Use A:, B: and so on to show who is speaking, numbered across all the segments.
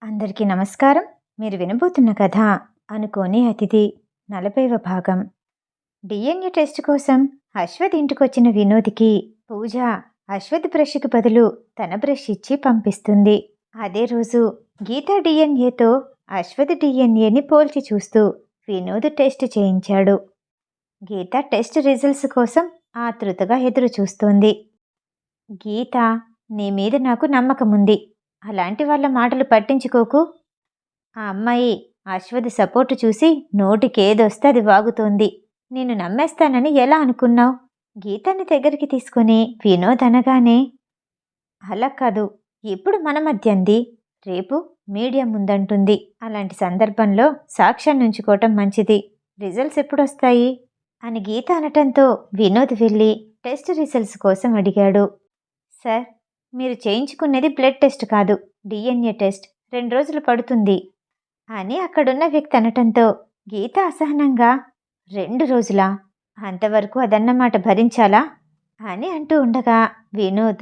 A: అందరికీ నమస్కారం. మీరు వినబోతున్న కథ అనుకోని అతిథి 40వ భాగం. డిఎన్ఏ టెస్ట్ కోసం అశ్వథ్ ఇంటికొచ్చిన వినోద్కి పూజ అశ్వథ్ బ్రష్కి బదులు తన బ్రష్ ఇచ్చి పంపిస్తుంది. అదే రోజు గీతా డిఎన్ఏతో అశ్వథ్ డిఎన్ఏని పోల్చి చూస్తూ వినోద్ టెస్ట్ చేయించాడు. గీత టెస్ట్ రిజల్ట్స్ కోసం ఆతృతగా ఎదురు చూస్తోంది. గీత, నీ మీద నాకు నమ్మకముంది. అలాంటి వాళ్ళ మాటలు పట్టించుకోకు. ఆ అమ్మాయి అశ్వథ్ సపోర్టు చూసి నోటికేదొస్తే అది వాగుతోంది. నేను నమ్మేస్తానని ఎలా అనుకున్నావు? గీతాన్ని దగ్గరికి తీసుకుని వినోద్ అనగానే, అలా కాదు, ఇప్పుడు మన మధ్య అంది, రేపు మీడియా ముందంటుంది. అలాంటి సందర్భంలో సాక్ష్యాన్నుంచుకోవటం మంచిది. రిజల్ట్స్ ఎప్పుడొస్తాయి అని గీత అనటంతో వినోద్ వెళ్ళి టెస్ట్ రిజల్ట్స్ కోసం అడిగాడు. సార్, మీరు చేయించుకునేది బ్లడ్ టెస్ట్ కాదు, డిఎన్ఏ టెస్ట్. 2 రోజులు పడుతుంది అని అక్కడున్న వ్యక్తి అనటంతో గీత అసహనంగా, 2 రోజులా? అంతవరకు అదన్నమాట భరించాలా అని అంటూ ఉండగా వినోద్,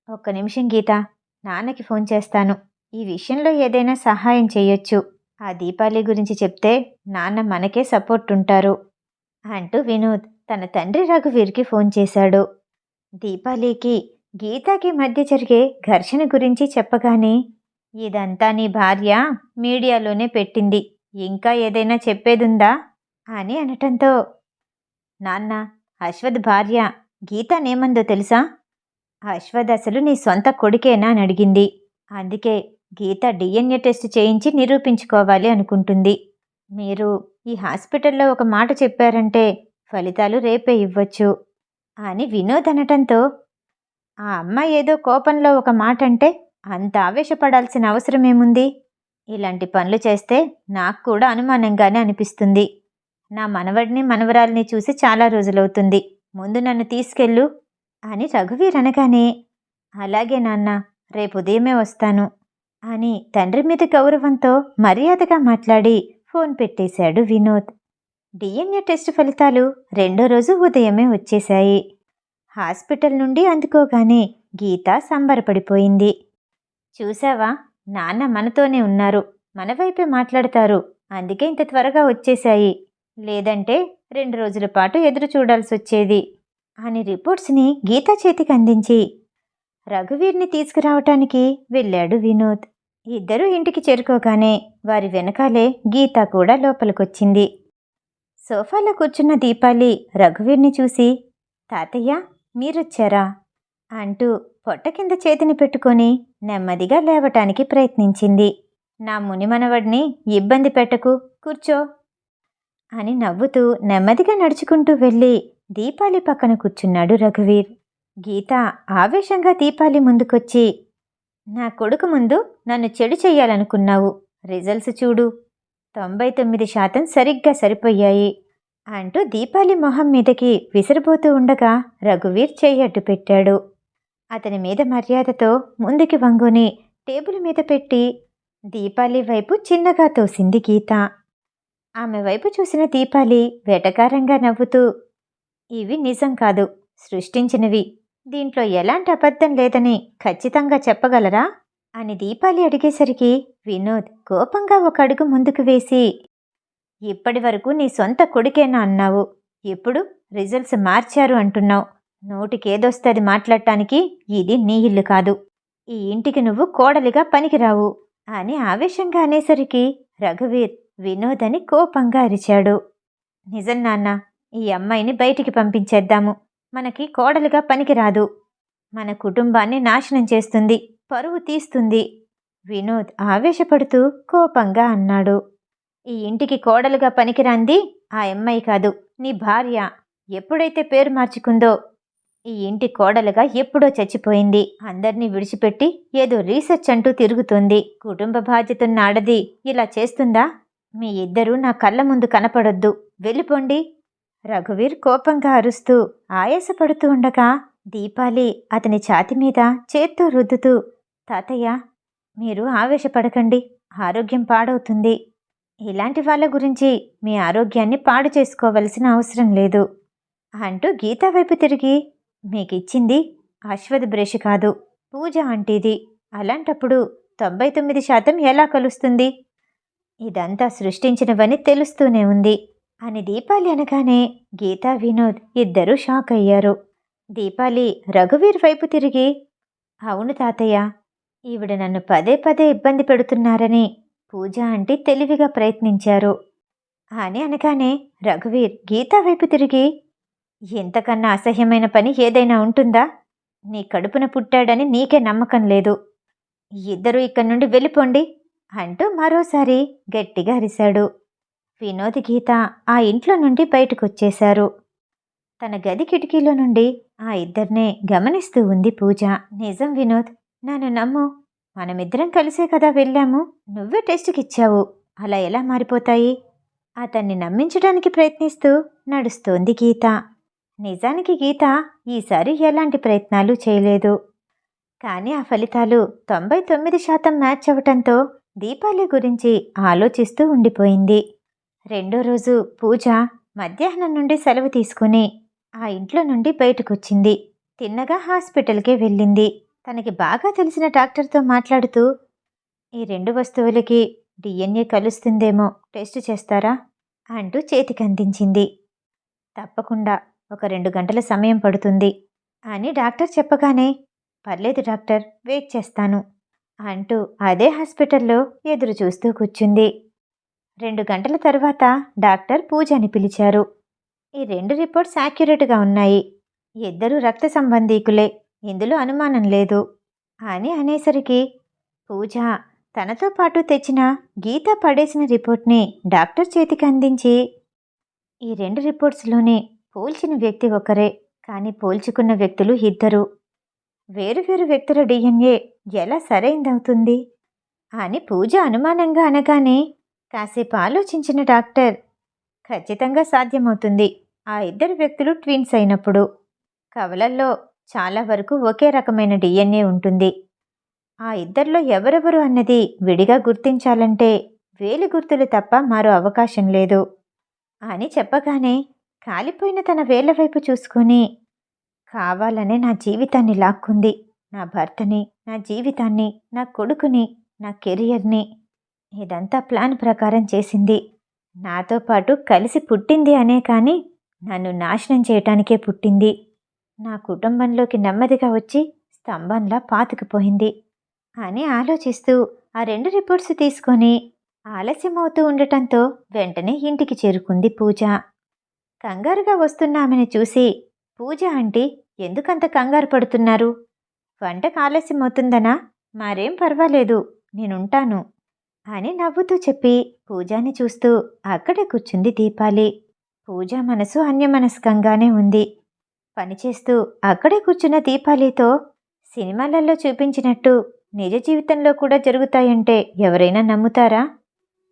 A: ఒక్క నిమిషం గీత, నాన్నకి ఫోన్ చేస్తాను. ఈ విషయంలో ఏదైనా సహాయం చేయొచ్చు. ఆ దీపాలి గురించి చెప్తే నాన్న మనకే సపోర్ట్ ఉంటారు అంటూ వినోద్ తన తండ్రి రఘువీర్కి ఫోన్ చేశాడు. దీపాలికి గీతాకి మధ్య జరిగే ఘర్షణ గురించి చెప్పగానే, ఇదంతా నీ భార్య మీడియాలోనే పెట్టింది, ఇంకా ఏదైనా చెప్పేదుందా అని అనటంతో, నాన్న, అశ్వథ్ భార్య గీతానేమందో తెలుసా? అశ్వథ్ అసలు నీ సొంత కొడుకేనా అని అడిగింది. అందుకే గీత డిఎన్ఏ టెస్ట్ చేయించి నిరూపించుకోవాలి అనుకుంటుంది. మీరు ఈ హాస్పిటల్లో ఒక మాట చెప్పారంటే ఫలితాలు రేపే ఇవ్వచ్చు అని వినోద్ అనటంతో, ఆ అమ్మాయి ఏదో కోపంలో ఒక మాట అంటే అంత ఆవేశపడాల్సిన అవసరమేముంది? ఇలాంటి పనులు చేస్తే నాకు కూడా అనుమానంగానే అనిపిస్తుంది. నా మనవడిని మనవరాల్ని చూసి చాలా రోజులవుతుంది. ముందు నన్ను తీసుకెళ్ళు అని రఘువీర్ అనగానే, అలాగే నాన్న, రేపు ఉదయమే వస్తాను అని తండ్రి మీద గౌరవంతో మర్యాదగా మాట్లాడి ఫోన్ పెట్టేశాడు వినోద్. డిఎన్ఏ టెస్ట్ ఫలితాలు 2వ రోజు ఉదయమే వచ్చేశాయి. హాస్పిటల్ నుండి అందుకోగానే గీత సంబరపడిపోయింది. చూసావా, నాన్న మనతోనే ఉన్నారు, మన వైపే మాట్లాడతారు, అందుకే ఇంత త్వరగా వచ్చేశాయి. లేదంటే 2 రోజుల పాటు ఎదురు చూడాల్సి వచ్చేది అని రిపోర్ట్స్ని గీత చేతికి అందించి రఘువీర్ని తీసుకురావటానికి వెళ్ళాడు వినోద్. ఇద్దరూ ఇంటికి చేరుకోగానే వారి వెనకాలే గీత కూడా లోపలికొచ్చింది. సోఫాలో కూర్చున్న దీపాలి రఘువీర్ని చూసి, తాతయ్య, మీరొచ్చారా అంటూ పొట్ట కింద చేతిని పెట్టుకొని నెమ్మదిగా లేవటానికి ప్రయత్నించింది. నా మునిమనవడిని ఇబ్బంది పెట్టకు, కూర్చో అని నవ్వుతూ నెమ్మదిగా నడుచుకుంటూ వెళ్ళి దీపాలి పక్కన కూర్చున్నాడు రఘువీర్. గీత ఆవేశంగా దీపాలి ముందుకొచ్చి, నా కొడుకు ముందు నన్ను చెడు చెయ్యాలనుకున్నావు, రిజల్ట్స్ చూడు, 99% సరిగ్గా సరిపోయాయి అంటూ దీపాలి మొహం మీదకి విసిరిపోతూ ఉండగా రఘువీర్ చెయ్యట్టు పెట్టాడు. అతని మీద మర్యాదతో ముందుకి వంగుని టేబుల్ మీద పెట్టి దీపాలి వైపు చిన్నగా తోసింది గీత. ఆమె వైపు చూసిన దీపాలి వెటకారంగా నవ్వుతూ, ఇవి నిజం కాదు, సృష్టించినవి. దీంట్లో ఎలాంటి అబద్ధం లేదని ఖచ్చితంగా చెప్పగలరా అని దీపాలి అడిగేసరికి వినోద్ కోపంగా ఒక అడుగు ముందుకు వేసి, ఇప్పటి వరకు నీ సొంత కొడుకేనా అన్నావు, ఇప్పుడు రిజల్ట్స్ మార్చారు అంటున్నావు. నోటికేదొస్తుంది మాట్లాడటానికి. ఇది నీ ఇల్లు కాదు, ఈ ఇంటికి నువ్వు కోడలిగా పనికిరావు అని ఆవేశంగా అనేసరికి రఘువీర్ వినోద్ అని కోపంగా అరిచాడు. నిజం నాన్న, ఈ అమ్మాయిని బయటికి పంపించేద్దాము. మనకి కోడలిగా పనికిరాదు, మన కుటుంబాన్ని నాశనం చేస్తుంది, పరువు తీస్తుంది వినోద్ ఆవేశపడుతూ కోపంగా అన్నాడు. ఈ ఇంటికి కోడలుగా పనికిరాంది ఆ అమ్మాయి కాదు, నీ భార్య. ఎప్పుడైతే పేరు మార్చుకుందో ఈ ఇంటి కోడలుగా ఎప్పుడో చచ్చిపోయింది. అందర్నీ విడిచిపెట్టి ఏదో రీసెర్చ్ అంటూ తిరుగుతుంది. కుటుంబ బాధ్యతన్న ఆడది ఇలా చేస్తుందా? మీ ఇద్దరూ నా కళ్ళ ముందు కనపడొద్దు, వెళ్ళిపోండి రఘువీర్ కోపంగా అరుస్తూ ఆయాసపడుతూ ఉండగా దీపాలి అతని ఛాతి మీద చేత్తో రుద్దుతూ, తాతయ్య, మీరు ఆవేశపడకండి, ఆరోగ్యం పాడవుతుంది. ఇలాంటి వాళ్ళ గురించి మీ ఆరోగ్యాన్ని పాడు చేసుకోవలసిన అవసరం లేదు అంటూ గీత వైపు తిరిగి, మీకిచ్చింది అశ్వథ్ బ్రష్ కాదు, పూజ ఆంటీది. అలాంటప్పుడు 99% ఎలా కలుస్తుంది? ఇదంతా సృష్టించినవని తెలుస్తూనే ఉంది అని దీపాలి అనగానే గీతా వినోద్ ఇద్దరూ షాక్ అయ్యారు. దీపాలి రఘువీర్ వైపు తిరిగి, అవును తాతయ్య, ఈవిడ నన్ను పదే పదే ఇబ్బంది పెడుతున్నారని పూజ ఆంటీ తెలివిగా ప్రయత్నించారు అని అనగానే రఘువీర్ గీతా వైపు తిరిగి, ఇంతకన్నా అసహ్యమైన పని ఏదైనా ఉంటుందా? నీ కడుపున పుట్టాడని నీకే నమ్మకం లేదు. ఇద్దరూ ఇక్కడి నుండి వెళ్ళిపోండి అంటూ మరోసారి గట్టిగా అరిశాడు. వినోద్, గీత ఆ ఇంట్లో నుండి బయటకొచ్చేశారు. తన గది కిటికీలో నుండి ఆ ఇద్దరినే గమనిస్తూ ఉంది పూజ. నిజం వినోద్, నన్ను నమ్ము. మనమిద్దరం కలిసే కదా వెళ్ళాము. నువ్వే టెస్టుకిచ్చావు. అలా ఎలా మారిపోతాయి? అతన్ని నమ్మించడానికి ప్రయత్నిస్తూ నడుస్తోంది గీత. నిజానికి గీత ఈసారి ఎలాంటి ప్రయత్నాలు చేయలేదు. కానీ ఆ ఫలితాలు 99% మ్యాచ్ అవటంతో దీపాలి గురించి ఆలోచిస్తూ ఉండిపోయింది. రెండో రోజు పూజ మధ్యాహ్నం నుండి సెలవు తీసుకుని ఆ ఇంట్లో నుండి బయటకొచ్చింది. తిన్నగా హాస్పిటల్కే వెళ్ళింది. తనకి బాగా తెలిసిన డాక్టర్తో మాట్లాడుతూ, ఈ 2 వస్తువులకి డిఎన్ఏ కలుస్తుందేమో, టెస్ట్ చేస్తారా అంటూ చేతికి అందించింది. తప్పకుండా, ఒక 2 గంటల సమయం పడుతుంది అని డాక్టర్ చెప్పగానే, పర్లేదు డాక్టర్, వెయిట్ చేస్తాను అంటూ అదే హాస్పిటల్లో ఎదురు చూస్తూ కూర్చుంది. 2 గంటల తర్వాత డాక్టర్ పూజని పిలిచారు. ఈ 2 రిపోర్ట్స్ యాక్యురేట్గా ఉన్నాయి. ఇద్దరూ రక్త సంబంధీకులే, ఇందులో అనుమానం లేదు అని అనేసరికి పూజ తనతో పాటు తెచ్చిన గీత పడేసిన రిపోర్ట్ని డాక్టర్ చేతికి అందించి, ఈ 2 రిపోర్ట్స్లోనే పోల్చిన వ్యక్తి ఒకరే, కానీ పోల్చుకున్న వ్యక్తులు ఇద్దరు. వేరువేరు వ్యక్తుల డిఎన్ఏ ఎలా సరైందవుతుంది అని పూజ అనుమానంగా అనగానే కాసేపు ఆలోచించిన డాక్టర్, ఖచ్చితంగా సాధ్యమవుతుంది. ఆ ఇద్దరు వ్యక్తులు ట్విన్స్ అయినప్పుడు కవలల్లో చాలా వరకు ఒకే రకమైన డిఎన్ఏ ఉంటుంది. ఆ ఇద్దరిలో ఎవరెవరు అన్నది విడిగా గుర్తించాలంటే వేలి గుర్తులు తప్ప మరో అవకాశం లేదు అని చెప్పగానే కాలిపోయిన తన వేళ్ల వైపు చూసుకుని, కావాలనే నా జీవితాన్ని లాక్కుంది. నా భర్తని, నా జీవితాన్ని, నా కొడుకుని, నా కెరియర్ని. ఇదంతా ప్లాన్ ప్రకారం చేసింది. నాతో పాటు కలిసి పుట్టింది అనే కానీ నన్ను నాశనం చేయటానికే పుట్టింది. నా కుటుంబంలోకి నెమ్మదిగా వచ్చి స్తంభంలా పాతుకుపోయింది అని ఆలోచిస్తూ ఆ 2 రిపోర్ట్స్ తీసుకొని ఆలస్యమవుతూ ఉండటంతో వెంటనే ఇంటికి చేరుకుంది పూజ. కంగారుగా వస్తున్న ఆమెను చూసి, పూజ ఆంటీ, ఎందుకంత కంగారు పడుతున్నారు? వంటకు ఆలస్యమవుతుందనా? మరేం పర్వాలేదు, నేనుంటాను అని నవ్వుతూ చెప్పి పూజాని చూస్తూ అక్కడే కూర్చుంది దీపాలి. పూజ మనసు అన్యమనస్కంగానే ఉంది. పనిచేస్తూ అక్కడే కూర్చున్న దీపాలితో, సినిమాలలో చూపించినట్టు నిజ జీవితంలో కూడా జరుగుతాయంటే ఎవరైనా నమ్ముతారా?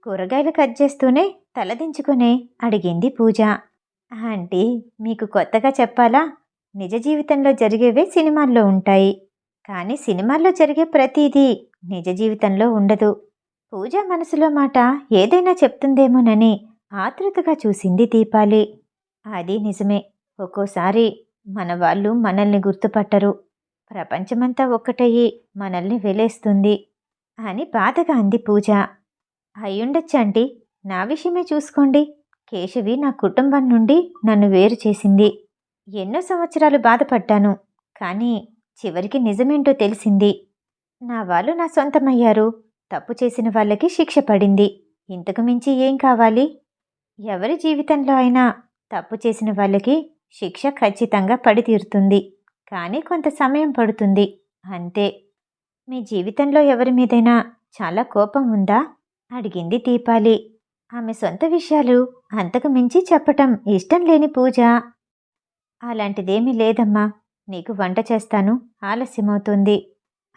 A: కూరగాయలు కట్ చేస్తూనే తలదించుకునే అడిగింది పూజ. ఆంటీ, మీకు కొత్తగా చెప్పాలా? నిజ జీవితంలో జరిగేవే సినిమాల్లో ఉంటాయి, కానీ సినిమాల్లో జరిగే ప్రతిదీ నిజ జీవితంలో ఉండదు. పూజ మనసులో మాట ఏదైనా చెప్తుందేమోనని ఆతృతగా చూసింది దీపాలి. అది నిజమే, ఒక్కోసారి మన వాళ్ళు మనల్ని గుర్తుపట్టరు, ప్రపంచమంతా ఒక్కటయ్యి మనల్ని వెలేస్తుంది అని బాధగా అంది పూజ. అయ్యుండొచ్చంటీ, నా విషయమే చూసుకోండి. కేశవి నా కుటుంబం నుండి నన్ను వేరు చేసింది. ఎన్నో సంవత్సరాలు బాధపడ్డాను, కానీ చివరికి నిజమేంటో తెలిసింది. నా వాళ్ళు నా సొంతమయ్యారు. తప్పు చేసిన వాళ్ళకి శిక్ష పడింది. ఇంతకు మించి ఏం కావాలి? ఎవరి జీవితంలో అయినా తప్పు చేసిన వాళ్ళకి శిక్ష ఖచ్చితంగా పడి తీరుతుంది, కానీ కొంత సమయం పడుతుంది, అంతే. మీ జీవితంలో ఎవరి మీదైనా చాలా కోపం ఉందా? అడిగింది దీపాలి. ఆమె సొంత విషయాలు అంతకు మించి చెప్పటం ఇష్టం లేని పూజ, అలాంటిదేమీ లేదమ్మా, నీకు వంట చేస్తాను, ఆలస్యమవుతుంది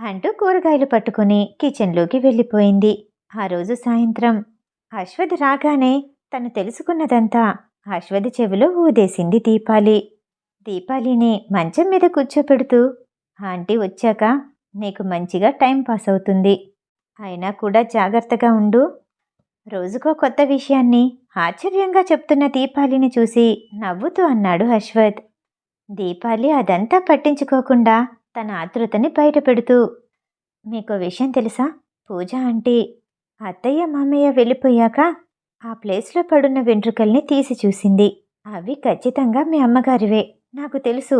A: అంటూ కూరగాయలు పట్టుకుని కిచెన్లోకి వెళ్ళిపోయింది. ఆ రోజు సాయంత్రం అశ్వథ్ రాగానే తను తెలుసుకున్నదంతా అశ్వథ్ చెవిలో ఊదేసింది దీపాలి. దీపాలిని మంచం మీద కూర్చోపెడుతూ, ఆంటీ వచ్చాక నీకు మంచిగా టైం పాస్ అవుతుంది, అయినా కూడా జాగ్రత్తగా ఉండు. రోజుకో కొత్త విషయాన్ని ఆశ్చర్యంగా చెప్తున్న దీపాలిని చూసి నవ్వుతూ అన్నాడు అశ్వథ్. దీపాలి అదంతా పట్టించుకోకుండా తన ఆతృతని బయటపెడుతూ, మీకో విషయం తెలుసా? పూజ అంటే అత్తయ్య మామయ్య వెళ్ళిపోయాక ఆ ప్లేస్లో పడున్న వెంట్రుకల్ని తీసి చూసింది. అవి ఖచ్చితంగా మీ అమ్మగారివే. నాకు తెలుసు.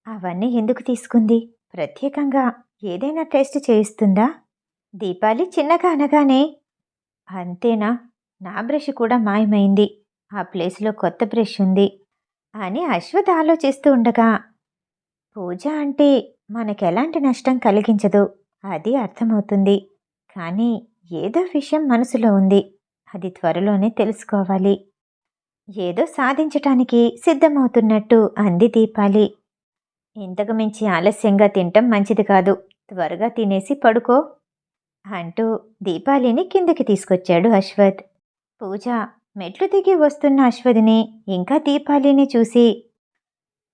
A: అవన్నీ ఎందుకు తీసుకుంది? ప్రత్యేకంగా ఏదైనా టెస్ట్ చేయిస్తుందా? దీపాలి చిన్నగా అనగానే, అంతేనా? నా బ్రష్ కూడా మాయమైంది. ఆ ప్లేస్లో కొత్త బ్రష్ ఉంది అని అశ్వథ్ ఆలోచిస్తూ ఉండగా, పూజ అంటే మనకెలాంటి నష్టం కలిగించదు అది అర్థమవుతుంది. కానీ ఏదో విషయం మనసులో ఉంది. అది త్వరలోనే తెలుసుకోవాలి. ఏదో సాధించటానికి సిద్ధమవుతున్నట్టు అంది దీపాలి. ఇంతకు మించి ఆలస్యంగా తినటం మంచిది కాదు. త్వరగా తినేసి పడుకో అంటూ దీపాలిని కిందకి తీసుకొచ్చాడు అశ్వథ్. పూజ మెట్లు దిగి వస్తున్న అశ్వథ్ని ఇంకా దీపాలిని చూసి,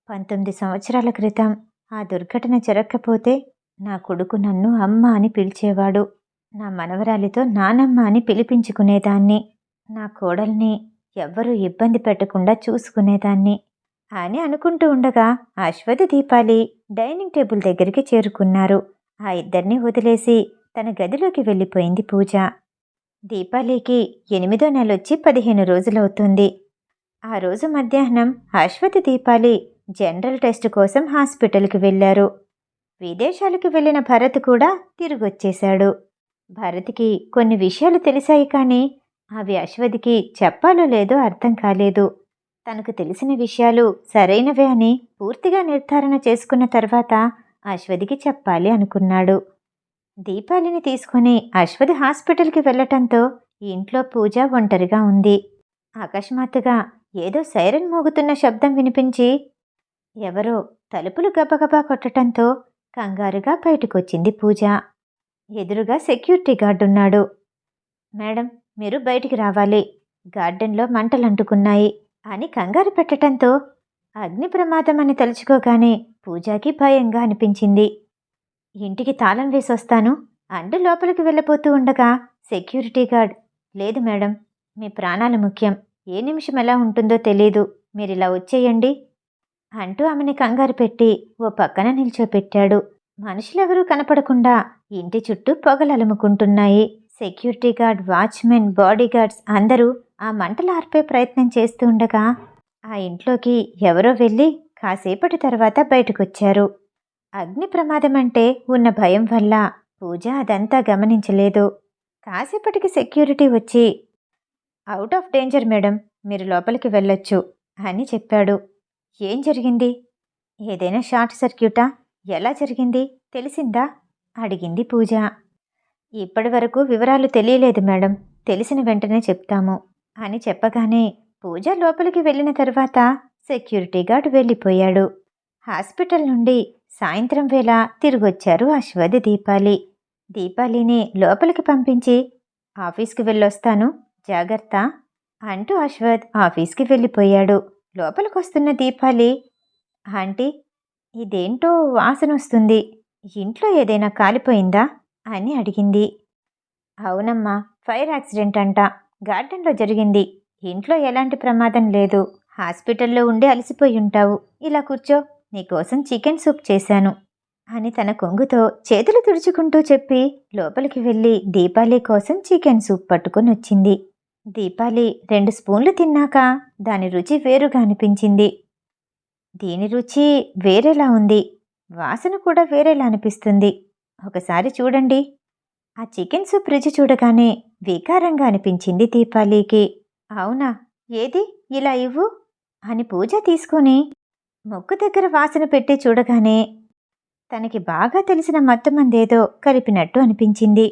A: 19 సంవత్సరాల క్రితం ఆ దుర్ఘటన జరగకపోతే నా కొడుకు నన్ను అమ్మ అని పిలిచేవాడు. నా మనవరాలితో నానమ్మ అని పిలిపించుకునేదాన్ని. నా కోడల్ని ఎవ్వరూ ఇబ్బంది పెట్టకుండా చూసుకునేదాన్ని అని అనుకుంటూ ఉండగా అశ్వథ్ దీపాలి డైనింగ్ టేబుల్ దగ్గరికి చేరుకున్నారు. ఆ ఇద్దరిని వదిలేసి తన గదిలోకి వెళ్ళిపోయింది పూజ. దీపాలికి 8వ నెలొచ్చి 15 రోజులవుతుంది. ఆ రోజు మధ్యాహ్నం అశ్వథ్ దీపాలి జనరల్ టెస్ట్ కోసం హాస్పిటల్కి వెళ్లారు. విదేశాలకు వెళ్లిన భరత్ కూడా తిరిగొచ్చేశాడు. భరత్కి కొన్ని విషయాలు తెలిసాయి, కానీ అవి అశ్వథ్కి చెప్పాలో లేదో అర్థం కాలేదు. తనకు తెలిసిన విషయాలు సరైనవే అని పూర్తిగా నిర్ధారణ చేసుకున్న తర్వాత అశ్వథ్కి చెప్పాలి అనుకున్నాడు. దీపాలిని తీసుకుని అశ్వథ్ హాస్పిటల్కి వెళ్లటంతో ఇంట్లో పూజ ఒంటరిగా ఉంది. అకస్మాత్తుగా ఏదో సైరన్ మోగుతున్న శబ్దం వినిపించి ఎవరో తలుపులు గబగబా కొట్టడంతో కంగారుగా బయటకొచ్చింది పూజ. ఎదురుగా సెక్యూరిటీ గార్డున్నాడు. మేడం, మీరు బయటికి రావాలి. గార్డెన్లో మంటలంటుకున్నాయి అని కంగారు పెట్టడంతో అగ్ని ప్రమాదం అని తలుచుకోగానే పూజకి భయంగా అనిపించింది. ఇంటికి తాళం వేసొస్తాను అంటూ లోపలికి వెళ్ళబోతూ ఉండగా సెక్యూరిటీ గార్డ్, లేదు మేడం, మీ ప్రాణాలు ముఖ్యం. ఏ నిమిషం ఎలా ఉంటుందో తెలీదు. మీరిలా వచ్చేయండి అంటూ ఆమెని కంగారు పెట్టి ఓ పక్కన నిల్చోపెట్టాడు. మనుషులెవరూ కనపడకుండా ఇంటి చుట్టూ పొగలలుముకుంటున్నాయి. సెక్యూరిటీ గార్డ్, వాచ్మెన్, బాడీగార్డ్స్ అందరూ ఆ మంటలు ఆర్పే ప్రయత్నం చేస్తూ ఉండగా ఆ ఇంట్లోకి ఎవరో వెళ్ళి కాసేపటి తర్వాత బయటకొచ్చారు. అగ్ని ప్రమాదమంటే ఉన్న భయం వల్ల పూజ అదంతా గమనించలేదు. కాసేపటికి సెక్యూరిటీ వచ్చి, అవుట్ ఆఫ్ డేంజర్ మేడం, మీరు లోపలికి వెళ్ళొచ్చు అని చెప్పాడు. ఏం జరిగింది? ఏదైనా షార్ట్ సర్క్యూటా? ఎలా జరిగింది తెలిసిందా? అడిగింది పూజ. ఇప్పటి వరకు వివరాలు తెలియలేదు మేడం, తెలిసిన వెంటనే చెప్తాము అని చెప్పగానే పూజ లోపలికి వెళ్ళిన తర్వాత సెక్యూరిటీ గార్డ్ వెళ్ళిపోయాడు. హాస్పిటల్ నుండి సాయంత్రం వేళ తిరిగొచ్చారు అశ్వథ్ దీపాలి. దీపాలిని లోపలికి పంపించి, ఆఫీస్కి వెళ్ళొస్తాను, జాగ్రత్త అంటూ అశ్వథ్ ఆఫీస్కి వెళ్ళిపోయాడు. లోపలికొస్తున్న దీపాలి, ఆంటీ, ఇదేంటో వాసనొస్తుంది, ఇంట్లో ఏదైనా కాలిపోయిందా అని అడిగింది. అవునమ్మా, ఫైర్ యాక్సిడెంట్ అంట, గార్డెన్లో జరిగింది. ఇంట్లో ఎలాంటి ప్రమాదం లేదు. హాస్పిటల్లో ఉండి అలసిపోయి ఉంటావు. ఇలా కూర్చో, నీకోసం చికెన్ సూప్ చేశాను అని తన కొంగుతో చేతులు తుడుచుకుంటూ చెప్పి లోపలికి వెళ్ళి దీపాలి కోసం చికెన్ సూప్ పట్టుకొని వచ్చింది. దీపాలి 2 స్పూన్లు తిన్నాక దాని రుచి వేరుగా అనిపించింది. దీని రుచి వేరేలా ఉంది, వాసన కూడా వేరేలా అనిపిస్తుంది. ఒకసారి చూడండి. ఆ చికెన్ సూప్ రుచి చూడగానే వికారంగా అనిపించింది దీపాలికి. అవునా, ఏది, ఇలా ఇవ్వు అని పూజ తీసుకుని ముక్కు దగ్గర వాసన పెట్టి చూడగానే తనకి బాగా తెలిసిన మత్తుమందేదో కలిపినట్టు అనిపించింది.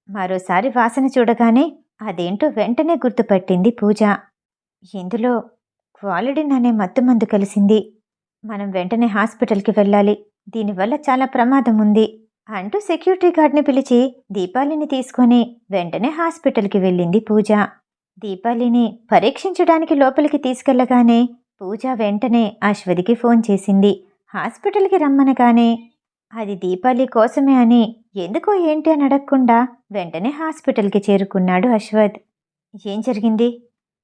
A: మరోసారి వాసన చూడగానే అదేంటో వెంటనే గుర్తుపట్టింది పూజ. ఇందులో క్వాలిడిన్ అనే మత్తుమందు కలిసింది. మనం వెంటనే హాస్పిటల్కి వెళ్ళాలి, దీనివల్ల చాలా ప్రమాదం ఉంది అంటూ సెక్యూరిటీ గార్డ్ని పిలిచి దీపాలిని తీసుకొని వెంటనే హాస్పిటల్కి వెళ్ళింది పూజ. దీపాలిని పరీక్షించడానికి లోపలికి తీసుకెళ్లగానే పూజ వెంటనే అశ్వథ్కి ఫోన్ చేసింది. హాస్పిటల్కి రమ్మనగానే అది దీపాలి కోసమే అని ఎందుకో ఏంటి అని అడగకుండా వెంటనే హాస్పిటల్కి చేరుకున్నాడు అశ్వథ్. ఏం జరిగింది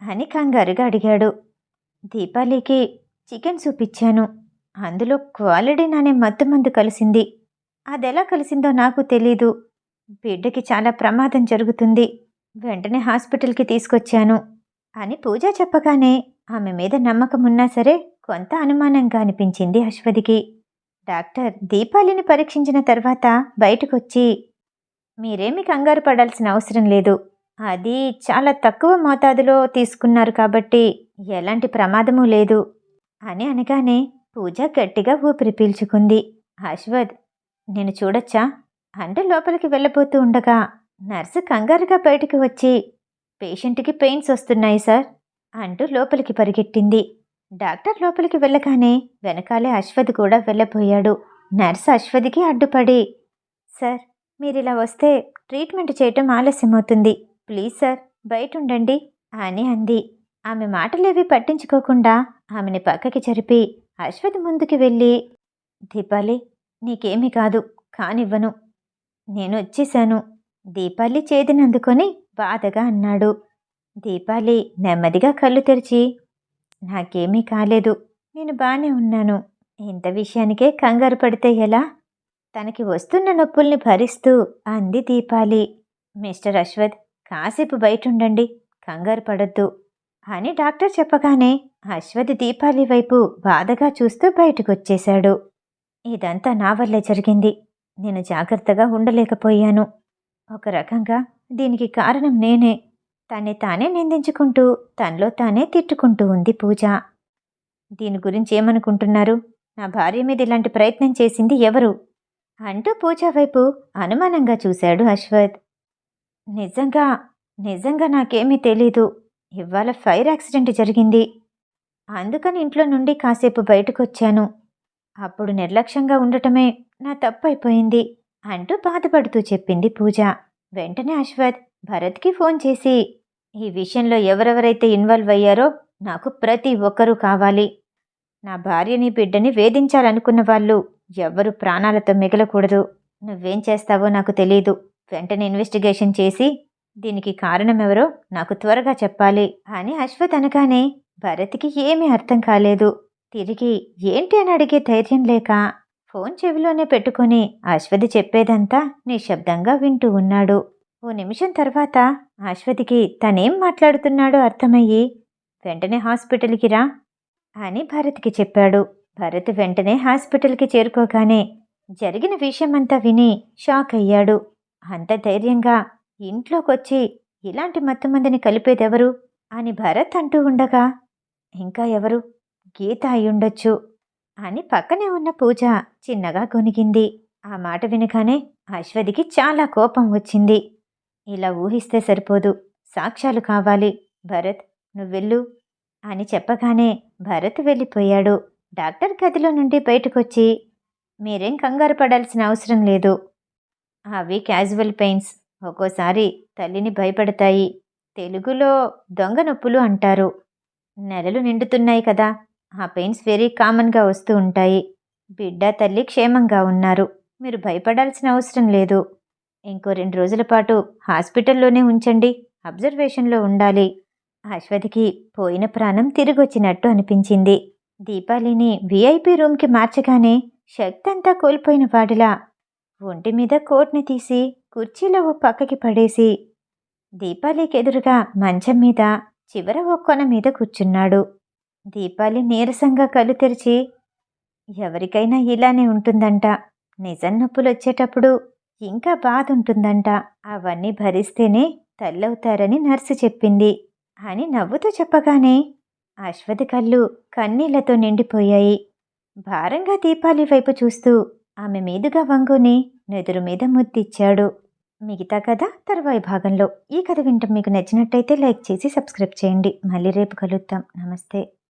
A: అని కంగారుగా అడిగాడు. దీపాలికి చికెన్ సూప్ ఇచ్చాను, అందులో క్వాలిడిన్ అనే మత్తుమందు కలిసింది. అదెలా కలిసిందో నాకు తెలీదు. బిడ్డకి చాలా ప్రమాదం జరుగుతుంది. వెంటనే హాస్పిటల్కి తీసుకొచ్చాను అని పూజ చెప్పగానే ఆమె మీద నమ్మకం ఉన్నా సరే కొంత అనుమానంగా అనిపించింది అశ్వతికి. డాక్టర్ దీపాలిని పరీక్షించిన తర్వాత బయటకొచ్చి, మీరేమి కంగారు పడాల్సిన అవసరం లేదు. అది చాలా తక్కువ మోతాదులో తీసుకున్నారు కాబట్టి ఎలాంటి ప్రమాదమూ లేదు అని అనగానే పూజ గట్టిగా ఊపిరి పీల్చుకుంది. అశ్వథ్, నేను చూడొచ్చా అంటూ లోపలికి వెళ్ళబోతూ ఉండగా నర్సు కంగారుగా బయటికి వచ్చి, పేషెంట్కి పెయిన్స్ వస్తున్నాయి సార్ అంటూ లోపలికి పరిగెట్టింది. డాక్టర్ లోపలికి వెళ్ళగానే వెనకాలే అశ్వథ్ కూడా వెళ్ళబోయాడు. నర్సు అశ్వథ్కి అడ్డుపడి, సార్ మీరిలా వస్తే ట్రీట్మెంట్ చేయటం ఆలస్యమవుతుంది. ప్లీజ్ సార్ బయటుండండి అని అంది. ఆమె మాటలేవి పట్టించుకోకుండా ఆమెని పక్కకి జరిపి అశ్వథ్ ముందుకి వెళ్ళి, దీపాలి నీకేమీ కాదు, కానివ్వను, నేను వచ్చేశాను దీపాలి చేతిని అందుకొని బాధగా అన్నాడు. దీపాలి నెమ్మదిగా కళ్ళు తెరిచి, నాకేమీ కాలేదు, నేను బానే ఉన్నాను, ఇంత విషయానికే కంగారు పడితే ఎలా? తనకి వస్తున్న నొప్పుల్ని భరిస్తూ అంది దీపాలి. మిస్టర్ అశ్వథ్ కాసేపు బయటుండండి, కంగారు పడొద్దు అని డాక్టర్ చెప్పగానే అశ్వథ్ దీపాలి వైపు బాధగా చూస్తూ బయటకొచ్చేశాడు. ఇదంతా నా వల్లే జరిగింది, నేను జాగ్రత్తగా ఉండలేకపోయాను. ఒక రకంగా దీనికి కారణం నేనే. తన్ని తానే నిందించుకుంటూ తనలో తానే తిట్టుకుంటూ ఉంది పూజ. దీని గురించి ఏమనుకుంటున్నారు? నా భార్య మీద ఇలాంటి ప్రయత్నం చేసింది ఎవరు అంటూ పూజ వైపు అనుమానంగా చూశాడు అశ్వథ్. నిజంగా నిజంగా నాకేమీ తెలీదు. ఇవాళ ఫైర్ యాక్సిడెంట్ జరిగింది, అందుకని ఇంట్లో నుండి కాసేపు బయటకొచ్చాను. అప్పుడు నిర్లక్ష్యంగా ఉండటమే నా తప్పైపోయింది అంటూ బాధపడుతూ చెప్పింది పూజ. వెంటనే అశ్వథ్ భరత్కి ఫోన్ చేసి, ఈ విషయంలో ఎవరెవరైతే ఇన్వాల్వ్ అయ్యారో నాకు ప్రతి ఒక్కరూ కావాలి. నా భార్యని బిడ్డని వేధించాలనుకున్న వాళ్ళు ఎవ్వరూ ప్రాణాలతో మిగలకూడదు. నువ్వేం చేస్తావో నాకు తెలీదు. వెంటనే ఇన్వెస్టిగేషన్ చేసి దీనికి కారణమెవరో నాకు త్వరగా చెప్పాలి అని అశ్వథ్ అనగానే భరత్కి ఏమీ అర్థం కాలేదు. తిరిగి ఏంటి అని అడిగే ధైర్యం లేక ఫోన్ చెవిలోనే పెట్టుకుని అశ్వథ్ చెప్పేదంతా నిశ్శబ్దంగా వింటూ ఉన్నాడు. ఓ నిమిషం తర్వాత అశ్వథ్కి తనేం మాట్లాడుతున్నాడో అర్థమయ్యి, వెంటనే హాస్పిటల్కి రా అని భరత్కి చెప్పాడు. భరత్ వెంటనే హాస్పిటల్కి చేరుకోగానే జరిగిన విషయమంతా విని షాక్ అయ్యాడు. అంత ధైర్యంగా ఇంట్లోకొచ్చి ఇలాంటి మత్తుమందిని కలిపేదెవరు అని భరత్ అంటూ ఉండగా, ఇంకా ఎవరు, గీత అయ్యుండొచ్చు అని పక్కనే ఉన్న పూజ చిన్నగా గొనిగింది. ఆ మాట వినగానే అశ్వథ్కి చాలా కోపం వచ్చింది. ఇలా ఊహిస్తే సరిపోదు, సాక్ష్యాలు కావాలి. భరత్ నువ్వెళ్ళు అని చెప్పగానే భరత్ వెళ్ళిపోయాడు. డాక్టర్ గదిలో నుండి బయటకొచ్చి, మీరేం కంగారు పడాల్సిన అవసరం లేదు. అవి క్యాజువల్ పెయిన్స్, ఒక్కోసారి తల్లిని భయపడతాయి. తెలుగులో దొంగ నొప్పులు అంటారు. నెలలు నిండుతున్నాయి కదా, ఆ పెయిన్స్ వెరీ కామన్గా వస్తూ ఉంటాయి. బిడ్డ తల్లి క్షేమంగా ఉన్నారు, మీరు భయపడాల్సిన అవసరం లేదు. ఇంకో 2 రోజుల పాటు హాస్పిటల్లోనే ఉంచండి, అబ్జర్వేషన్లో ఉండాలి. అశ్వథ్కి పోయిన ప్రాణం తిరిగొచ్చినట్టు అనిపించింది. దీపాలిని విఐపి రూమ్కి మార్చగానే శక్తి అంతా కోల్పోయిన వాడిలా ఒంటి మీద కోట్ని తీసి కుర్చీలో ఓ పక్కకి పడేసి దీపాలికి ఎదురుగా మంచం మీద చివర ఓ కొన మీద కూర్చున్నాడు. దీపాలి నీరసంగా కళ్ళు తెరిచి, ఎవరికైనా ఇలానే ఉంటుందంట, నిజం నొప్పులొచ్చేటప్పుడు ఇంకా బాధ ఉంటుందంట, అవన్నీ భరిస్తేనే తల్లవుతారని నర్సు చెప్పింది అని నవ్వుతూ చెప్పగానే అశ్వథ్ కళ్ళు కన్నీళ్లతో నిండిపోయాయి. భారంగా దీపాలి వైపు చూస్తూ ఆమె మీదుగా వంగుని నెదురు మీద ముద్దిచ్చాడు. మిగతా కథ తర్వాయి భాగంలో. ఈ కథ వింటం మీకు నచ్చినట్టయితే లైక్ చేసి సబ్స్క్రైబ్ చేయండి. మళ్ళీ రేపు కలుద్దాం. నమస్తే.